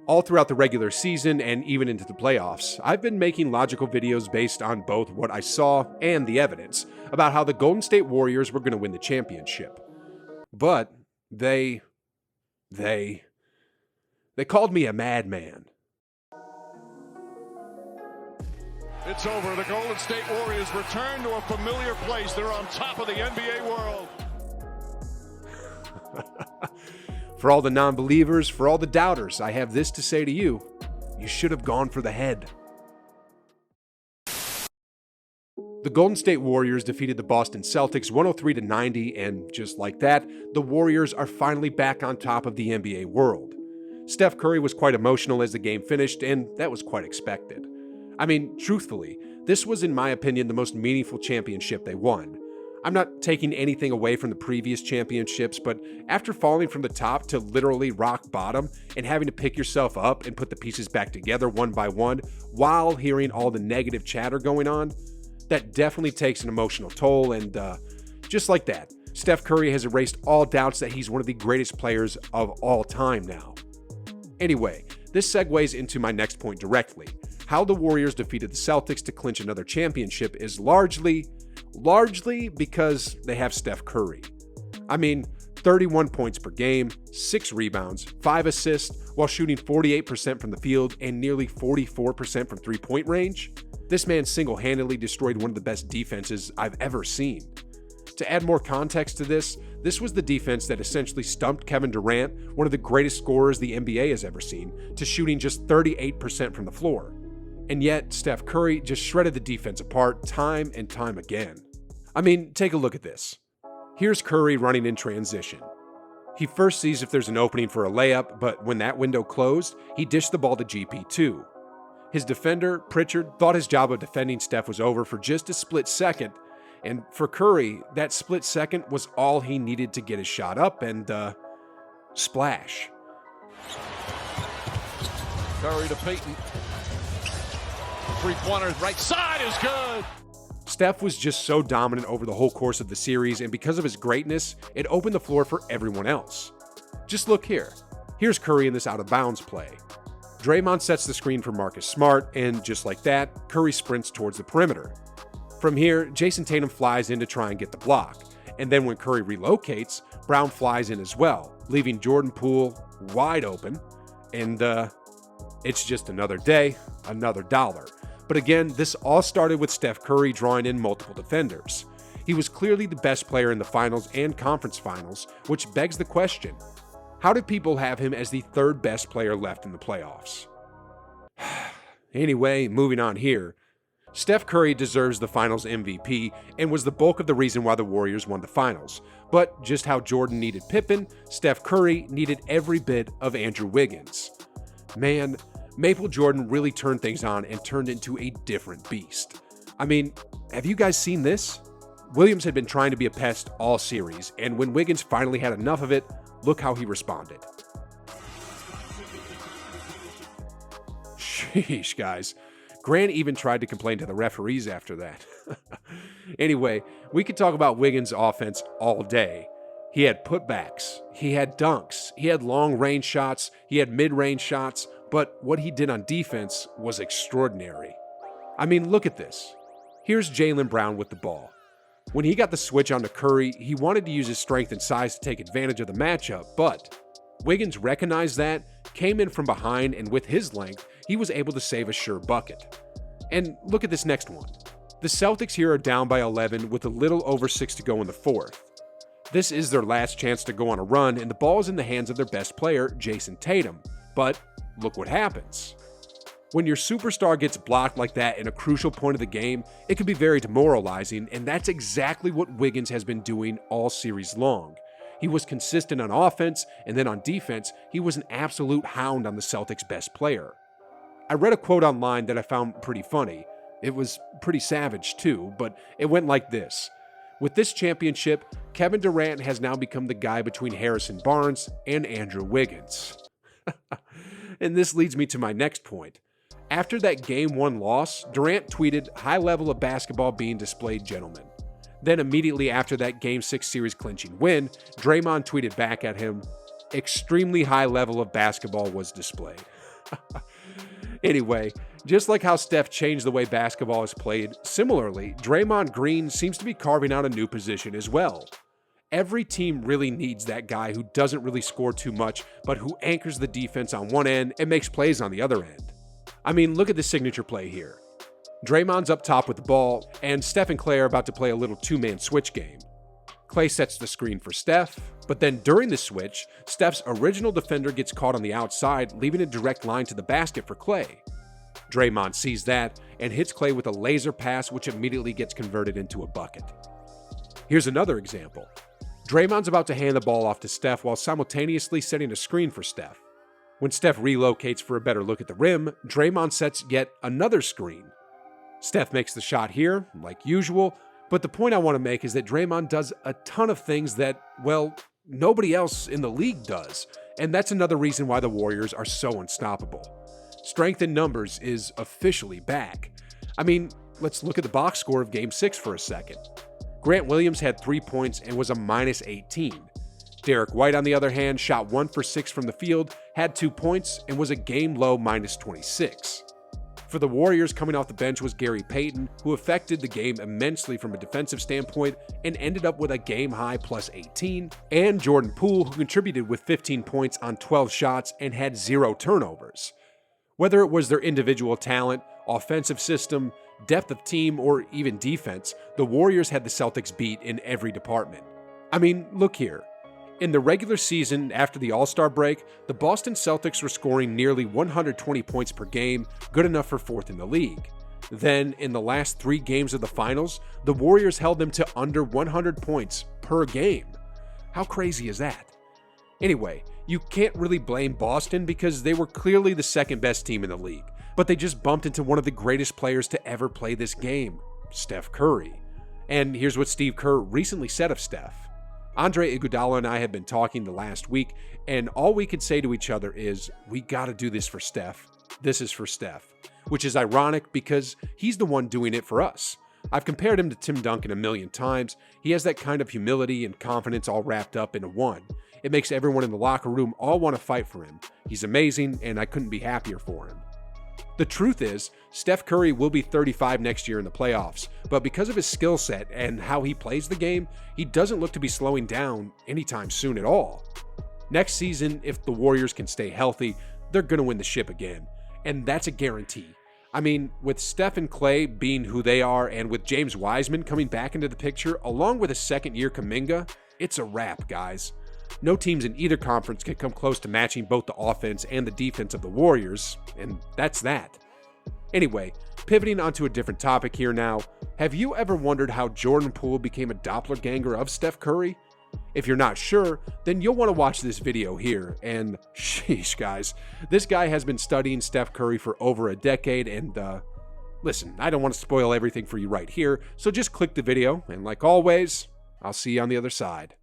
All throughout the regular season and even into the playoffs, I've been making logical videos based on both what I saw and the evidence about how the Golden State Warriors were going to win the championship. But they called me a madman. It's over. The Golden State Warriors return to a familiar place. They're on top of the NBA world. For all the non-believers, for all the doubters, I have this to say to you. You should have gone for the head. The Golden State Warriors defeated the Boston Celtics 103-90, and just like that, the Warriors are finally back on top of the NBA world. Steph Curry was quite emotional as the game finished, and that was quite expected. I mean, truthfully, this was, in my opinion, the most meaningful championship they won. I'm not taking anything away from the previous championships, but after falling from the top to literally rock bottom and having to pick yourself up and put the pieces back together one by one while hearing all the negative chatter going on, that definitely takes an emotional toll, and just like that, Steph Curry has erased all doubts that he's one of the greatest players of all time now. Anyway, this segues into my next point directly. How the Warriors defeated the Celtics to clinch another championship is largely because they have Steph Curry. I mean, 31 points per game, 6 rebounds, 5 assists, while shooting 48% from the field and nearly 44% from three-point range. This man single-handedly destroyed one of the best defenses I've ever seen. To add more context to this was the defense that essentially stumped Kevin Durant, one of the greatest scorers the NBA has ever seen, to shooting just 38% from the floor. And yet, Steph Curry just shredded the defense apart time and time again. I mean, take a look at this. Here's Curry running in transition. He first sees if there's an opening for a layup, but when that window closed, he dished the ball to GP2. His defender, Pritchard, thought his job of defending Steph was over for just a split second, and for Curry, that split second was all he needed to get his shot up and, splash. Curry to Payton. Three-pointer, right side is good. Steph was just so dominant over the whole course of the series, and because of his greatness, it opened the floor for everyone else. Just look here. Here's Curry in this out-of-bounds play. Draymond sets the screen for Marcus Smart, and just like that, Curry sprints towards the perimeter. From here, Jason Tatum flies in to try and get the block, and then when Curry relocates, Brown flies in as well, leaving Jordan Poole wide open, and it's just another day, another dollar. But again, this all started with Steph Curry drawing in multiple defenders. He was clearly the best player in the finals and conference finals, which begs the question, how did people have him as the third best player left in the playoffs? Anyway, moving on here. Steph Curry deserves the finals MVP and was the bulk of the reason why the Warriors won the finals. But just how Jordan needed Pippen, Steph Curry needed every bit of Andrew Wiggins. Man, Maple Jordan really turned things on and turned into a different beast. I mean, have you guys seen this? Williams had been trying to be a pest all series, and when Wiggins finally had enough of it, look how he responded. Sheesh, guys. Grant even tried to complain to the referees after that. Anyway, we could talk about Wiggins' offense all day. He had putbacks, he had dunks, he had long-range shots, he had mid-range shots, but what he did on defense was extraordinary. I mean, look at this. Here's Jaylen Brown with the ball. When he got the switch onto Curry, he wanted to use his strength and size to take advantage of the matchup, but Wiggins recognized that, came in from behind, and with his length, he was able to save a sure bucket. And look at this next one. The Celtics here are down by 11 with a little over 6 to go in the fourth. This is their last chance to go on a run, and the ball is in the hands of their best player, Jason Tatum. But look what happens. When your superstar gets blocked like that in a crucial point of the game, it can be very demoralizing, and that's exactly what Wiggins has been doing all series long. He was consistent on offense, and then on defense, he was an absolute hound on the Celtics' best player. I read a quote online that I found pretty funny. It was pretty savage too, but it went like this. With this championship, Kevin Durant has now become the guy between Harrison Barnes and Andrew Wiggins. And this leads me to my next point. After that Game 1 loss, Durant tweeted, "High level of basketball being displayed, gentlemen." Then immediately after that Game 6 series clinching win, Draymond tweeted back at him, "Extremely high level of basketball was displayed." Anyway, just like how Steph changed the way basketball is played, similarly, Draymond Green seems to be carving out a new position as well. Every team really needs that guy who doesn't really score too much, but who anchors the defense on one end and makes plays on the other end. I mean, look at the signature play here. Draymond's up top with the ball, and Steph and Klay are about to play a little two-man switch game. Klay sets the screen for Steph, but then during the switch, Steph's original defender gets caught on the outside, leaving a direct line to the basket for Klay. Draymond sees that and hits Klay with a laser pass, which immediately gets converted into a bucket. Here's another example. Draymond's about to hand the ball off to Steph while simultaneously setting a screen for Steph. When Steph relocates for a better look at the rim, Draymond sets yet another screen. Steph makes the shot here, like usual, but the point I want to make is that Draymond does a ton of things that, well, nobody else in the league does, and that's another reason why the Warriors are so unstoppable. Strength in numbers is officially back. I mean, let's look at the box score of Game 6 for a second. Grant Williams had 3 points and was a -18. Derek White, on the other hand, shot 1 for 6 from the field, had 2 points, and was a game-low -26. For the Warriors, coming off the bench was Gary Payton, who affected the game immensely from a defensive standpoint and ended up with a game-high +18, and Jordan Poole, who contributed with 15 points on 12 shots and had 0 turnovers. Whether it was their individual talent, offensive system, depth of team, or even defense, the Warriors had the Celtics beat in every department. I mean, look here. In the regular season, after the All-Star break, the Boston Celtics were scoring nearly 120 points per game, good enough for 4th in the league. Then, in the last 3 games of the finals, the Warriors held them to under 100 points per game. How crazy is that? Anyway, you can't really blame Boston because they were clearly the second best team in the league, but they just bumped into one of the greatest players to ever play this game, Steph Curry. And here's what Steve Kerr recently said of Steph. Andre Iguodala and I have been talking the last week, and all we could say to each other is, we gotta do this for Steph. This is for Steph. Which is ironic because he's the one doing it for us. I've compared him to Tim Duncan a million times. He has that kind of humility and confidence all wrapped up into one. It makes everyone in the locker room all want to fight for him. He's amazing, and I couldn't be happier for him. The truth is, Steph Curry will be 35 next year in the playoffs, but because of his skill set and how he plays the game, he doesn't look to be slowing down anytime soon at all. Next season, if the Warriors can stay healthy, they're going to win the ship again, and that's a guarantee. I mean, with Steph and Klay being who they are, and with James Wiseman coming back into the picture, along with a second-year Kuminga, it's a wrap, guys. No teams in either conference can come close to matching both the offense and the defense of the Warriors, and that's that. Anyway, pivoting onto a different topic here now, have you ever wondered how Jordan Poole became a doppelganger of Steph Curry? If you're not sure, then you'll want to watch this video here, and sheesh guys, this guy has been studying Steph Curry for over a decade, and listen, I don't want to spoil everything for you right here, so just click the video, and like always, I'll see you on the other side.